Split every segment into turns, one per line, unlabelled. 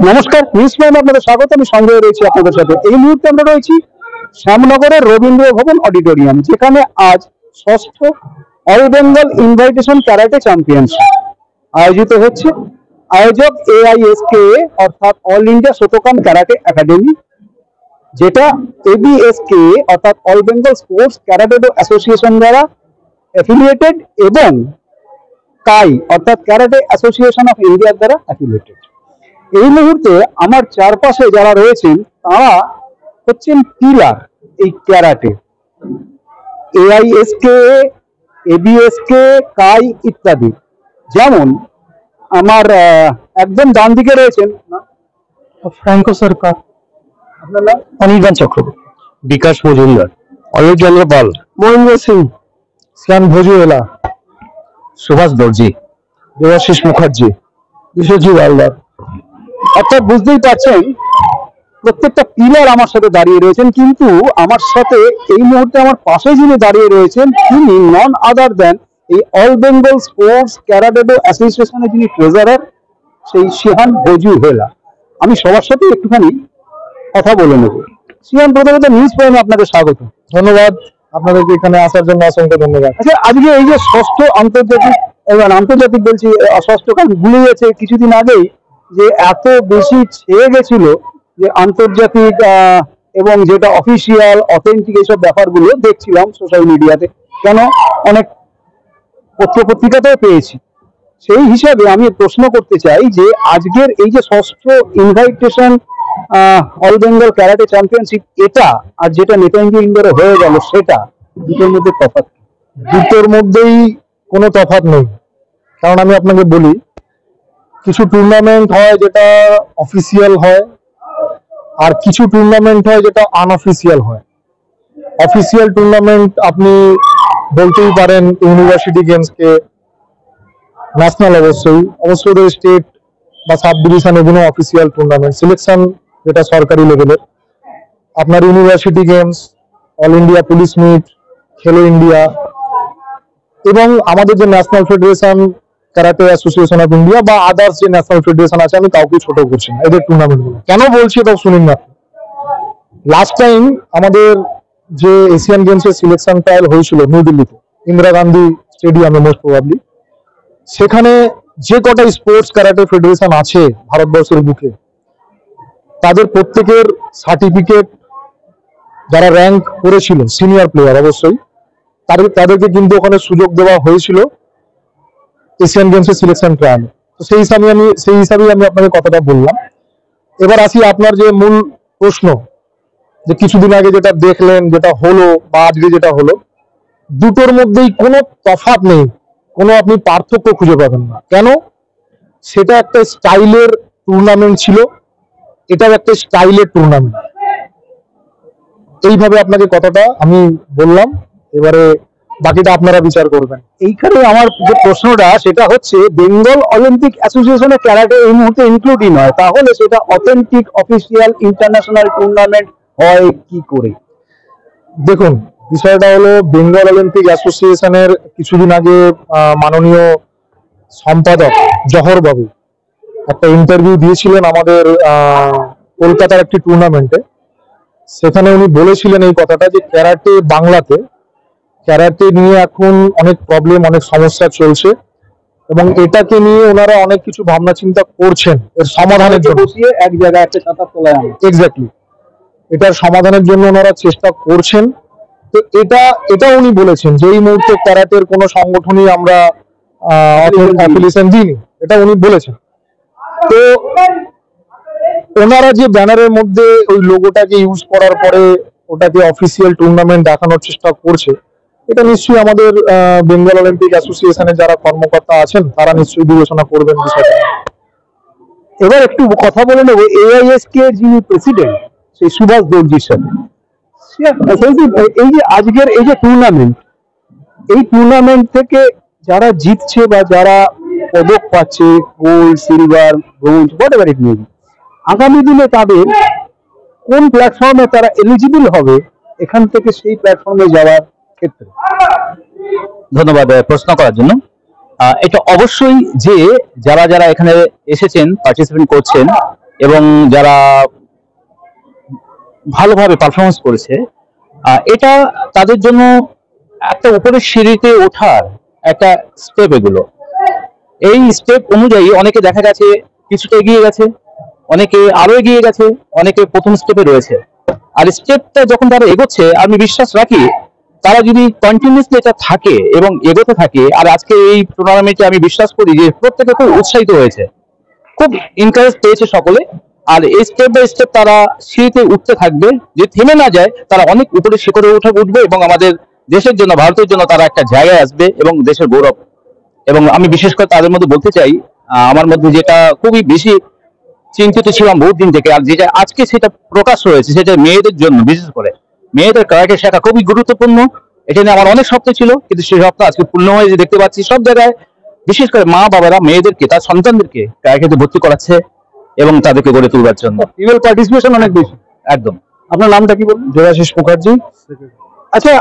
নমস্কার, নিউজ প্রাইমে আপনাদের স্বাগত। আমি সঞ্জয় রয়েছি আপনাদের সাথে। এই মুহূর্তে আমরা রয়েছি শ্যামনগরের রবীন্দ্র ভবন অডিটোরিয়াম, যেখানে আজ ষষ্ঠ all Bengal invitation karate championship আয়োজিত হচ্ছে। আয়োজক AISKA অর্থাৎ all India Shotokan karate academy, যেটা ABSKA অর্থাৎ all Bengal sports karate-do association দ্বারা অ্যাফিলিয়েটেড, এবং কাই অর্থাৎ ক্যারাটে অ্যাসোসিয়েশন অফ ইন্ডিয়ার দ্বারা অ্যাফিলিয়েটেড। এই মুহূর্তে আমার চারপাশে যারা রয়েছেন তারা হচ্ছেন পিলার এই ক্যারাটে। AISKA, ABSKA, কাই ইত্যাদি। যেমন আমার একদম ডান দিকে রয়েছেন ফ্র্যাঙ্কো সরকার, আপনার নাম? অনির্বাণ চক্রবর্তী,
বিকাশ মজুমদার, অলোক চন্দ্র পাল,
মহেন্দ্র সিং,
শ্যাম ভোজুয়েলা, সুভাষ দর্জি, দেবাশিস মুখার্জি, বিশ্বজিৎ হালদার।
অর্থাৎ বুঝতেই পারছেন প্রত্যেকটা পিলার আমার সাথে দাঁড়িয়ে রয়েছেন, কিন্তু আমার সাথে এই মুহূর্তে আমার পাশে যিনি দাঁড়িয়ে রয়েছেন তিনি নন আদার দেন এই অল বেঙ্গল স্পোর্টস ক্যারাটেডো অ্যাসোসিয়েশনের যিনি ট্রেজারার, সেই শিহান ভোজুয়েলা। আমি সবার সাথে একটুখানি কথা বলে নেব। শিহান, প্রথমত নিউজ প্রাইমে আপনাদের স্বাগত।
ধন্যবাদ, আপনাদেরকে এখানে আসার জন্য অসংখ্য ধন্যবাদ।
আচ্ছা, আজকে এই যে ষষ্ঠ আন্তর্জাতিক, এবার আন্তর্জাতিক বলছি, ষষ্ঠ কাল ভুলে গেছে কিছুদিন আগেই, যে এত বেশি ছেয়ে গেছিল যে আন্তর্জাতিক এবং যেটা অফিসিয়াল অথেন্টিক এইসব ব্যাপারগুলো দেখছিলাম সোশ্যাল মিডিয়াতে, কেন অনেক পত্রপত্রিকাতেও পেয়েছি। সেই হিসাবে আমি প্রশ্ন করতে চাই যে আজকের এই যে ষষ্ঠ invitation all Bengal karate championship, এটা আর যেটা নেতাজি ইন্ডোরে হয়ে গেল, সেটা দুটোর মধ্যে তফাৎ?
দুটোর মধ্যেই কোনো তফাৎ নেই। কারণ আমি আপনাকে বলি, কিছু টুর্নামেন্ট হয় যেটা অফিসিয়াল হয়, আর কিছু টুর্নামেন্ট হয় যেটা আনঅফিসিয়াল হয়। অফিসিয়াল টুর্নামেন্ট আপনি বলতেই পারেন ইউনিভার্সিটি গেমসকে, ন্যাশনাল অবশ্যই স্টেট বা সাব ডিভিশন, এগুলো অফিসিয়াল টুর্নামেন্ট। সিলেকশন যেটা সরকারি লেভেলের, আপনার university games, all India police meet, Khelo India, এবং আমাদের যে national federation karate association of India বা আদার্স যে ন্যাশনাল ফেডারেশন আছে, আমি কাউকে ছোট করছি না এদের টুর্নামেন্টগুলো। কেন বলছি এটাও শুনুন না। লাস্ট টাইম আমাদের যে এশিয়ান গেমসের সিলেকশন ট্রায়াল হয়েছিল নিউ দিল্লিতে, ইন্দিরা গান্ধী স্টেডিয়ামে মোস্ট প্রবাবলি, সেখানে যে কটা স্পোর্টস ক্যারাটে ফেডারেশন আছে ভারতবর্ষের বুকে, তাদের প্রত্যেকের সার্টিফিকেট, যারা র্যাঙ্ক করেছিল সিনিয়র প্লেয়ার অবশ্যই, তাদেরকে কিন্তু ওখানে সুযোগ দেওয়া হয়েছিল এশিয়ান গেমসের সিলেকশন ট্রায়ালে। তো সেই হিসাবেই আমি আপনাকে কথাটা বললাম। এবার আসি আপনার যে মূল প্রশ্ন, যে কিছুদিন আগে যেটা দেখলেন, যেটা হলো, বা আজকে যেটা হলো, দুটোর মধ্যেই কোনো তফাৎ নেই, কোনো আপনি পার্থক্য খুঁজে পাবেন না। কেন? সেটা একটা স্টাইলের টুর্নামেন্ট ছিল, এটাও একটা স্টাইলের টুর্নামেন্ট। এইভাবে আপনাকে কথাটা আমি বললাম, এবারে বাকিটা আপনারা বিচার করবেন।
এইখানে আমার যে প্রশ্নটা সেটা হচ্ছে, বেঙ্গল অলিম্পিক অ্যাসোসিয়েশনের ক্যারাটে এই মুহূর্তে ইনক্লুডিং হয়, তাহলে সেটা অথেন্টিক অফিসিয়াল ইন্টারন্যাশনাল টুর্নামেন্ট হয় কি করে?
দেখুন, বিষয়টা হলো, বেঙ্গল অলিম্পিক অ্যাসোসিয়েশনের কিছুদিন আগে মাননীয় সম্পাদক জহর বাবু একটা ইন্টারভিউ দিয়েছিলেন আমাদের কলকাতার একটি টুর্নামেন্টে। সেখানে উনি বলেছিলেন এই কথাটা, যে ক্যারাটে বাংলাতে, ক্যারাটে নিয়ে এখন অনেক প্রবলেম, অনেক সমস্যা চলছে, এবং এটাকে নিয়ে ওনারা অনেক কিছু ভাবনা চিন্তা করছেন এর সমাধানের জন্য।
এক জায়গায় একটা ছাতার তলায় আনে,
এক্স্যাক্টলি, এটার সমাধানের জন্য ওনারা চেষ্টা করছেন। তো এটা উনি বলেছেন যে এই মুহূর্তে ক্যারাটের কোনো সংগঠনই আমরা অ্যাফিলিয়েশন দিইনি, এটা উনি বলেছেন। তো ওনারা যে ব্যানারের মধ্যে ওই লোগোটাকে ইউজ করার পরে ওটাকে অফিসিয়াল টুর্নামেন্ট দেখানোর চেষ্টা করছে, এটা নিশ্চয়ই আমাদের বেঙ্গল অলিম্পিক অ্যাসোসিয়েশনের যারা কর্মকর্তা আছেন তারা নিশ্চয়ই বিবেচনা করবেন বিষয়টা।
এবার একটু কথা বলে নেব AISK এর যিনি প্রেসিডেন্ট, সেই সুভাষ দর্জির সাথে। এই যে আজকের এই যে টুর্নামেন্ট, এই টুর্নামেন্ট থেকে যারা জিতছে বা যারা পদক পাচ্ছে, gold, silver, bronze, whatever it may be, আগামী দিনে তাদের কোন প্ল্যাটফর্মে তারা এলিজিবল হবে এখান থেকে সেই প্ল্যাটফর্মে যাওয়ার ক্ষেত্রে?
ধন্যবাদ প্রশ্ন করার জন্য। এটা অবশ্যই যে যারা যারা এখানে এসেছেন, পার্টিসিপেট করছেন এবং যারা ভালোভাবে পারফরমেন্স করেছে, এটা তাদের জন্য একটা উপরের সিঁড়িতে ওঠার একটা স্টেপ। এগুলো এই স্টেপ অনুযায়ী অনেকে দেখা গেছে কিছুটা এগিয়ে গেছে, অনেকে আরো এগিয়ে গেছে, অনেকে প্রথম স্টেপে রয়েছে। আর স্টেপটা যখন তারা এগোচ্ছে, আমি বিশ্বাস রাখি তারা যদি কন্টিনিউসলি এটা থাকে এবং এগোতে থাকে, আর আজকে এই টুর্নামেন্টে আমি বিশ্বাস করি যে প্রত্যেকে খুব উৎসাহিত হয়েছে, খুব এনকারেজ পেয়েছে সকলে। আর এই স্টেপ বাই স্টেপ তারা সিঁড়িতে উঠতে থাকবে, যে থেমে না যায়, তারা অনেক উপরে শিখরে উঠবে এবং আমাদের দেশের জন্য, ভারতের জন্য তারা একটা জায়গায় আসবে এবং দেশের গৌরব। এবং আমি বিশেষ করে তাদের মধ্যে বলতে চাই, আমার মধ্যে যেটা খুবই বেশি চিন্তিত ছিলাম বহুত দিন থেকে, আর যেটা আজকে সেটা প্রকাশ হয়েছে, সেটা মেয়েদের জন্য। বিশেষ করে মেয়েদের ক্যারাটে শেখা খুবই গুরুত্বপূর্ণ। এটা নিয়ে আমার অনেক স্বপ্ন ছিল, কিন্তু সেই স্বপ্ন আজকে পূর্ণ হয়ে যে দেখতে পাচ্ছি সব জায়গায়, বিশেষ করে মা বাবারা মেয়েদেরকে, তার সন্তানদেরকে ক্যারাটেতে ভর্তি করাচ্ছে এবং তাদেরকে গড়ে তুলবার জন্য।
ফিমেল পার্টিসিপেশন অনেক বেশি।
একদম।
আপনার নামটা কি বলুন?
দেবাশিস মুখার্জি।
আচ্ছা,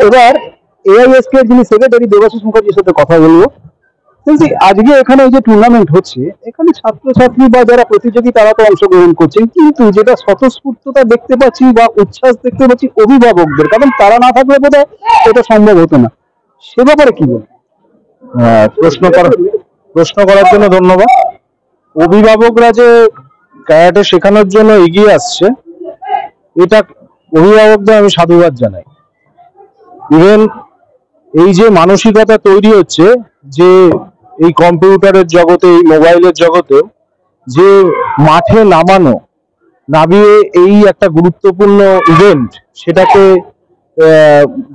এবার এআইএসকে যিনি সেক্রেটারি, দেবাশিস মুখার্জির সাথে কথা বলবো। বলছি, আজকে এখানে এই যে টুর্নামেন্ট হচ্ছে, এখানে ছাত্রছাত্রী বা যারা প্রতিযোগী তারা তো অংশগ্রহণ করছেন, কিন্তু যেটা স্বতঃস্ফূর্ততা দেখতে পাচ্ছি বা উচ্ছ্বাস দেখতে পাচ্ছি অভিভাবকদের, কারণ তারা না থাকলে বোধহয় এটা সম্ভব হতো না। সে ব্যাপারে কি বলবো?
প্রশ্ন করার জন্য ধন্যবাদ। অভিভাবকরা যে ক্যারাটে শেখানোর জন্য এগিয়ে আসছে, এটা অভিভাবকদের আমি সাধুবাদ জানাই। ইভেন এই যে মানসিকতা তৈরি হচ্ছে যে এই কম্পিউটারের জগতে, এই মোবাইলের জগতে, যে মাঠে নামিয়ে এই একটা গুরুত্বপূর্ণ ইভেন্ট, সেটাকে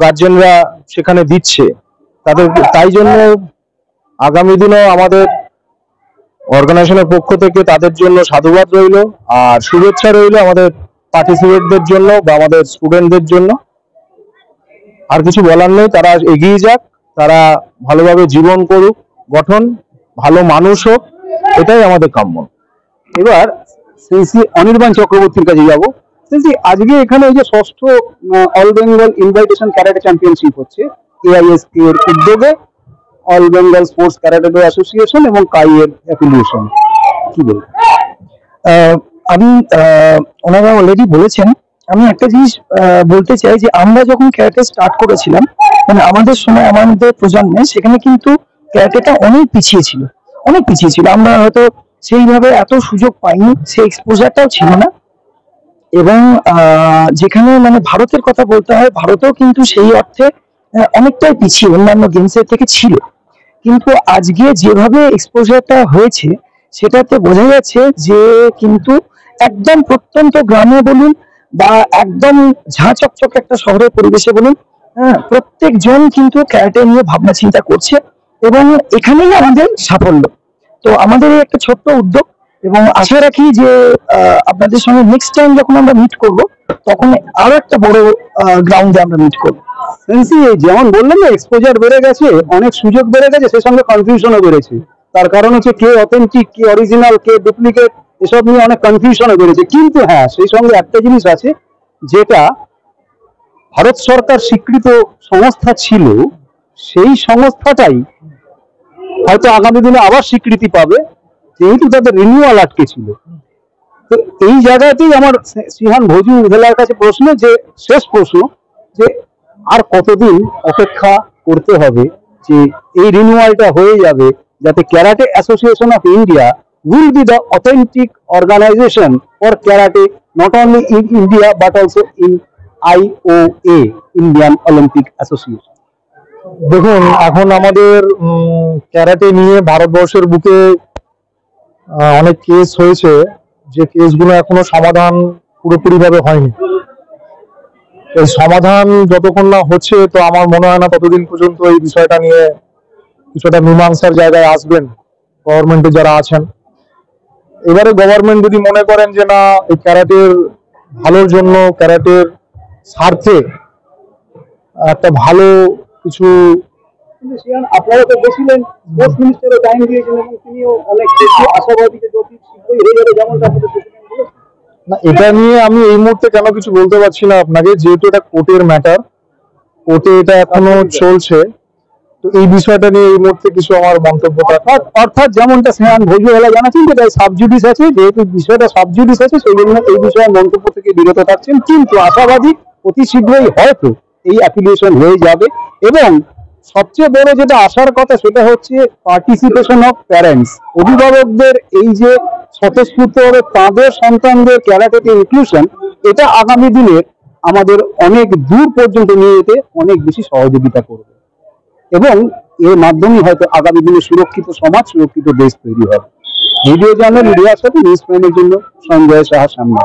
গার্জেনরা সেখানে দিচ্ছে তাদের, তাই জন্য আগামী দিনেও আমাদের অর্গানাইজেশনের পক্ষ থেকে তাদের জন্য সাধুবাদ রইল, আর শুভেচ্ছা রইল আমাদের পার্টিসিপেটদের জন্য বা আমাদের স্টুডেন্টদের জন্য। আর কিছু বলার নেই, তারা এগিয়ে যাক, তারা ভালোভাবে জীবন করুক, গঠন ভালো মানুষ হোক, এটাই আমাদের কাম্য।
এবার শ্রী অনির্বাণ চক্রবর্তীর কাছে যাবো। শ্রী, আজকে এখানে এই যে ষষ্ঠ all Bengal invitation karate championship হচ্ছে এআইএসকে এর উদ্যোগে, all Bengal sports karate association এবং কাই এর অ্যাফিলিয়েশন, কি বলবো?
আমি ওনারা অলরেডি বলেছেন। আমি একটা জিনিস বলতে চাই যে আমরা যখন ক্যারাটে স্টার্ট করেছিলাম, মানে আমাদের সময়, আমাদের প্রজন্মে, সেখানে কিন্তু ক্যারাটেটা অনেক পিছিয়ে ছিল, অনেক পিছিয়ে ছিল। আমরা হয়তো সেইভাবে এত সুযোগ পাইনি, সেই এক্সপোজারটাও ছিল না। এবং যেখানে মানে ভারতের কথা বলতে হয়, ভারতেও কিন্তু সেই অর্থে অনেকটাই পিছিয়ে অন্যান্য গেমসের থেকে ছিল। কিন্তু আজকে যেভাবে এক্সপোজারটা হয়েছে, সেটাতে বোঝা যাচ্ছে যে কিন্তু একদম প্রত্যন্ত গ্রামে বলুন বা একদম ঝাঁ চকচকে একটা শহরের পরিবেশে বলুন, হ্যাঁ, প্রত্যেকজন কিন্তু ক্যারাটে নিয়ে ভাবনা চিন্তা করছে এবং এখানেই আমাদের সাফল্য। তো আমাদের এই একটা ছোট্ট উদ্যোগ, এবং আশা রাখি যে আপনাদের সঙ্গে নেক্সট টাইম যখন আমরা মিট করব, তখন আরো একটা বড় গ্রাউন্ডে আমরা মিট করবো।
যেমন বললেন না, এক্সপোজার বেড়ে গেছে, অনেক সুযোগ বেড়ে গেছে, সে সঙ্গে কনফিউশনও বেড়েছে। তার কারণ হচ্ছে কে অথেন্টিক, কে অরিজিনাল, কে ডুপ্লিকেট, এসব নিয়ে অনেক কনফিউশনও বেড়েছে। কিন্তু হ্যাঁ, সেই সঙ্গে একটা জিনিস আছে, যেটা ভারত সরকার স্বীকৃত সংস্থা ছিল, সেই সংস্থাটাই হয়তো আগামী দিনে আবার স্বীকৃতি পাবে, যেহেতু তাদের রিনিউয়াল আটকে ছিল। তো এই জায়গাতেই আমার শ্রীহান ভোজু ভেলার কাছে প্রশ্ন, যে শেষ প্রশ্ন, যে আর কতদিন অপেক্ষা করতে হবে যে এই রিনিউয়ালটা হয়ে যাবে, যাতে karate association of India will be the authentic organisation for karate, not only in India but also in IOA, Indian Olympic association.
দেখুন, এখন আমাদের ক্যারাটে নিয়ে ভারতবর্ষের বুকে অনেক কেস হয়েছে, যে কেসগুলো এখনো সমাধান পুরোপুরিভাবে হয়নি। এই সমাধান যতক্ষণ না হচ্ছে, তো আমার মনে হয় না ততদিন পর্যন্ত এই বিষয়টা নিয়ে কিছুটা মীমাংসার জায়গায় আসবেন গভর্নমেন্টে যারা আছেন। এবারে গভর্নমেন্ট যদি মনে করেন যে না, এই ক্যারাটের ভালোর জন্য, ক্যারাটের স্বার্থে একটা ভালো কিছু,
আপনারা তো গেছিলেন, স্পোর্টস মিনিস্টারও টাইম দিয়েছেন এবং তিনিও অনেক বেশি আশাবাদী যে অতি শীঘ্রই হয়ে যাবে, যেমনটা আপনাদের প্রেসিডেন্ট বলেছেন।
না, এটা নিয়ে আমি এই মুহূর্তে কেন কিছু বলতে পারছি না আপনাকে, যেহেতু এটা কোর্টের ম্যাটার, কোর্টে এটা এখনো চলছে। তো এই বিষয়টা নিয়ে এই মুহূর্তে কিছু আমার মন্তব্যটা
অর্থাৎ যেমনটা স্নেহান ভোজবেলা জানাচ্ছেন যে সাবজুডিস আছে, যেহেতু বিষয়টা সাবজুডিস আছে সেই জন্য এই বিষয়ে মন্তব্য থেকে বিরত থাকছেন, কিন্তু আশাবাদী অতি শীঘ্রই হয়তো এই অ্যাপ্লিকেশন হয়ে যাবে। এবং সবচেয়ে বড় যেটা আসার কথা সেটা হচ্ছে পার্টিসিপেশন অফ প্যারেন্টস, অভিভাবকদের এই যে স্বতঃস্ফূর্তভাবে তাদের সন্তানদের ক্যারাটেতে ইনক্লুশন, এটা আগামী দিনে আমাদের অনেক দূর পর্যন্ত নিয়ে যেতে অনেক বেশি সহযোগিতা করবে এবং এর মাধ্যমে হয়তো আগামী দিনে সুরক্ষিত সমাজ, সুরক্ষিত দেশ তৈরি হবে। ভিডিও জার্নাল ইন্ডিয়ার সাথে নিউজ প্রাইমের জন্য সঞ্জয় সাহা সামনে।